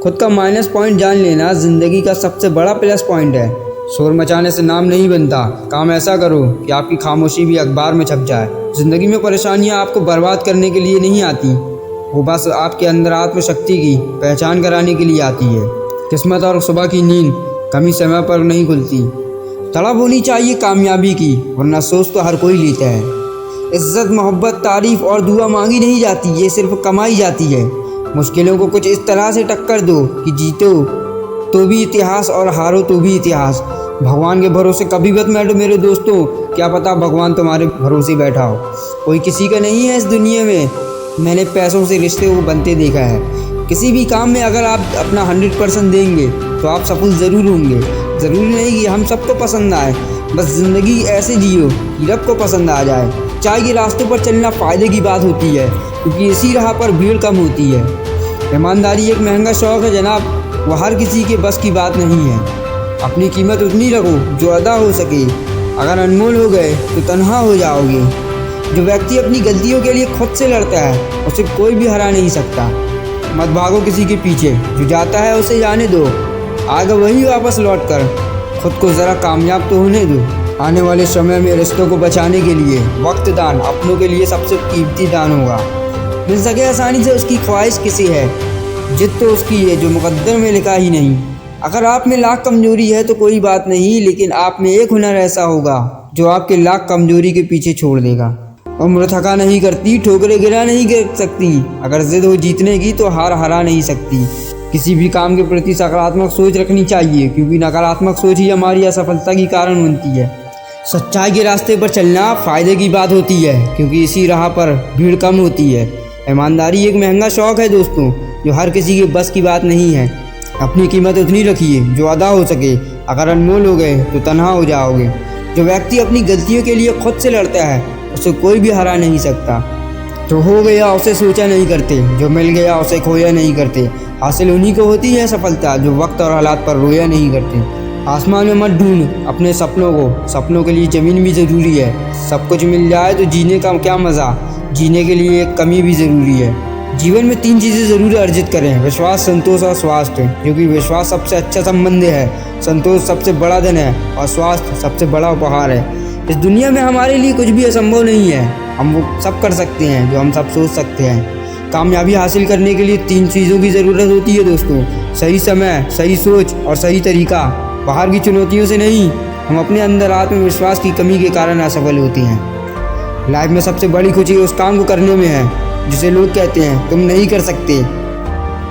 खुद का minus point जान लेना ज़िंदगी का सबसे बड़ा प्लस पॉइंट है। शोर मचाने से नाम नहीं बनता। काम ऐसा करो कि आपकी खामोशी भी अखबार में छप जाए। ज़िंदगी में परेशानियां आपको बर्बाद करने के लिए नहीं आती, वो बस आपके अंदर आत्मशक्ति की पहचान कराने के लिए आती है। किस्मत और सुबह की नींद कभी समय पर नहीं खुलती। तड़प होनी चाहिए कामयाबी की, वरना सोच तो हर कोई लेता है। इज्जत, मोहब्बत, तारीफ और दुआ मांगी नहीं जाती, ये सिर्फ कमाई जाती है। मुश्किलों को कुछ इस तरह से टक्कर दो कि जीतो तो भी इतिहास और हारो तो भी इतिहास। भगवान के भरोसे कभी मत बैठो मेरे दोस्तों, क्या पता भगवान तुम्हारे भरोसे बैठा हो। कोई किसी का नहीं है इस दुनिया में, मैंने पैसों से रिश्ते को बनते देखा है। किसी भी काम में अगर आप अपना 100% देंगे तो आप सफल ज़रूर होंगे। ज़रूरी नहीं कि हम सबको पसंद आए, बस ज़िंदगी ऐसे जियो कि रब को पसंद आ जाए। चाय के रास्ते पर चलना फ़ायदे की बात होती है, क्योंकि इसी राह पर भीड़ कम होती है। ईमानदारी एक महंगा शौक़ है जनाब, वह हर किसी के बस की बात नहीं है। अपनी कीमत उतनी रखो जो अदा हो सके, अगर अनमोल हो गए तो तन्हा हो जाओगे। जो व्यक्ति अपनी गलतियों के लिए खुद से लड़ता है उसे कोई भी हरा नहीं सकता। मत भागो किसी के पीछे, जो जाता है उसे जाने दो, आगे वही वापस लौट कर खुद को ज़रा कामयाब तो होने दो। आने वाले समय में रिश्तों को बचाने के लिए वक्त दान अपनों के लिए सबसे कीमती दान होगा। मिल सके आसानी से उसकी ख्वाहिश किसी है, जिद तो उसकी है जो मुकद्दर में लिखा ही नहीं। अगर आप में लाख कमजोरी है तो कोई बात नहीं, लेकिन आप में एक हुनर ऐसा होगा जो आपके लाख कमजोरी के पीछे छोड़ देगा। उम्र थका नहीं करती, ठोकरें गिरा नहीं कर सकती। अगर जिद हो जीतने की तो हार हरा नहीं सकती। किसी भी काम के प्रति सकारात्मक सोच रखनी चाहिए, क्योंकि नकारात्मक सोच ही हमारी असफलता की कारण बनती है। सच्चाई के रास्ते पर चलना फ़ायदे की बात होती है, क्योंकि इसी राह पर भीड़ कम होती है। ईमानदारी एक महंगा शौक़ है दोस्तों, जो हर किसी के बस की बात नहीं है। अपनी कीमत उतनी रखिए जो अदा हो सके, अगर अनमोल हो गए तो तन्हा हो जाओगे। जो व्यक्ति अपनी गलतियों के लिए खुद से लड़ता है उसे कोई भी हरा नहीं सकता। जो हो गया उसे सोचा नहीं करते, जो मिल गया उसे खोया नहीं करते। हासिल उन्हीं को होती है सफलता जो वक्त और हालात पर रोया नहीं करते। आसमान में मत ढूंढ अपने सपनों को, सपनों के लिए ज़मीन भी ज़रूरी है। सब कुछ मिल जाए तो जीने का क्या मज़ा, जीने के लिए एक कमी भी ज़रूरी है। जीवन में 3 चीज़ें ज़रूर अर्जित करें: विश्वास, संतोष और स्वास्थ्य। क्योंकि विश्वास सबसे अच्छा संबंध है, संतोष सबसे बड़ा धन है और स्वास्थ्य सबसे बड़ा उपहार है। इस दुनिया में हमारे लिए कुछ भी असंभव नहीं है, हम वो सब कर सकते हैं जो हम सब सोच सकते हैं। कामयाबी हासिल करने के लिए 3 चीज़ों की ज़रूरत होती है दोस्तों: सही समय, सही सोच और सही तरीका। बाहर की चुनौतियों से नहीं, हम अपने अंदर आत्मविश्वास की कमी के कारण असफल होते हैं। लाइफ में सबसे बड़ी खुशी उस काम को करने में है जिसे लोग कहते हैं तुम नहीं कर सकते।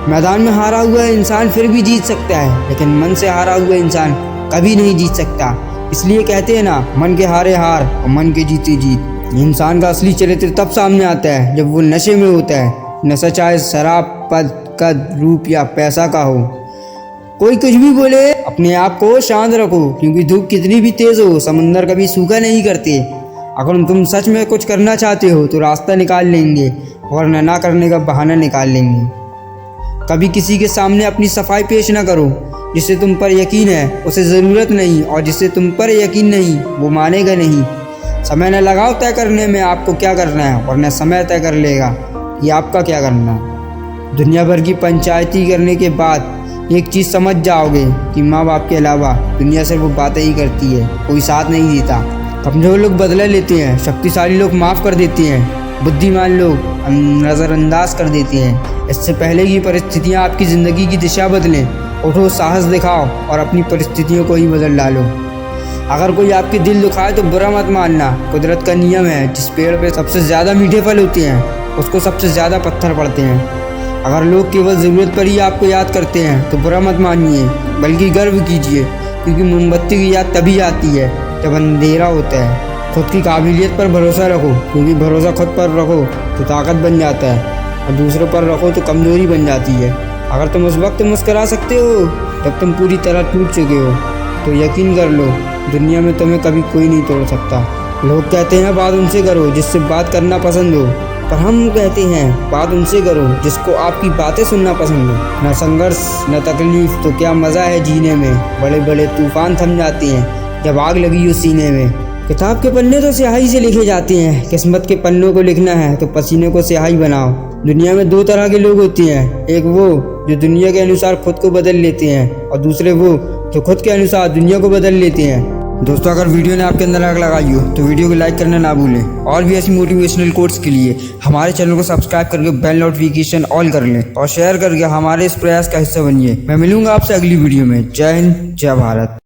मैदान में हारा हुआ इंसान फिर भी जीत सकता है, लेकिन मन से हारा हुआ इंसान कभी नहीं जीत सकता। इसलिए कहते हैं ना, मन के हारे हार और मन के जीते जीत। इंसान का असली चरित्र तब सामने आता है जब वो नशे में होता है। नशा चाहे शराब, पद, कद, रूप या पैसा का हो। कोई कुछ भी बोले, अपने आप को शांत रखो, क्योंकि धूप कितनी भी तेज़ हो समंदर कभी सूखा नहीं करते। अगर तुम सच में कुछ करना चाहते हो तो रास्ता निकाल लेंगे, वरना ना करने का बहाना निकाल लेंगे। कभी किसी के सामने अपनी सफाई पेश ना करो। जिसे तुम पर यकीन है उसे ज़रूरत नहीं, और जिसे तुम पर यकीन नहीं वो मानेगा नहीं। समय न लगाओ तय करने में आपको क्या करना है, वरना समय तय कर लेगा कि आपका क्या करना है। दुनिया भर की पंचायती करने के बाद एक चीज़ समझ जाओगे कि माँ बाप के अलावा दुनिया सिर्फ बातें ही करती है, कोई साथ नहीं देता। कमज़ोर लोग बदला लेते हैं, शक्तिशाली लोग माफ़ कर देते हैं, बुद्धिमान लोग नज़रअंदाज कर देते हैं। इससे पहले कि परिस्थितियाँ आपकी ज़िंदगी की दिशा बदलें, उठो, साहस दिखाओ और अपनी परिस्थितियों को ही बदल डालो। अगर कोई आपके दिल दुखाए तो बुरा मत मानना। कुदरत का नियम है, जिस पेड़ पे सबसे ज़्यादा मीठे फल होते हैं उसको सबसे ज़्यादा पत्थर पड़ते हैं। अगर लोग केवल ज़रूरत पर ही आपको याद करते हैं तो बुरा मत मानिए, बल्कि गर्व कीजिए, क्योंकि मोमबत्ती की याद तभी आती है जब अंधेरा होता है। खुद की काबिलियत पर भरोसा रखो, क्योंकि भरोसा खुद पर रखो तो ताकत बन जाता है, और दूसरों पर रखो तो कमज़ोरी बन जाती है। अगर तुम उस वक्त मुस्करा सकते हो जब तुम पूरी तरह टूट चुके हो, तो यकीन कर लो दुनिया में तुम्हें कभी कोई नहीं तोड़ सकता। लोग कहते हैं बात उनसे करो जिससे बात करना पसंद हो, पर हम कहते हैं बात उनसे करो जिसको आपकी बातें सुनना पसंद हो। न संघर्ष न तकलीफ तो क्या मज़ा है जीने में। बड़े बड़े तूफान थम जाते हैं जब आग लगी हो सीने में। किताब के पन्ने तो स्याही से लिखे जाते हैं, किस्मत के पन्नों को लिखना है तो पसीने को स्याही बनाओ। दुनिया में 2 तरह के लोग होते हैं, एक वो जो दुनिया के अनुसार खुद को बदल लेते हैं और दूसरे वो जो खुद के अनुसार दुनिया को बदल लेते हैं। दोस्तों, अगर वीडियो ने आपके अंदर आग लगाई हो तो वीडियो को लाइक करना ना भूलें और भी ऐसी मोटिवेशनल कोट्स के लिए हमारे चैनल को सब्सक्राइब करके बेल नोटिफिकेशन ऑल कर लें और शेयर करके हमारे इस प्रयास का हिस्सा बनिए। मैं मिलूंगा आपसे अगली वीडियो में। जय हिंद, जय भारत।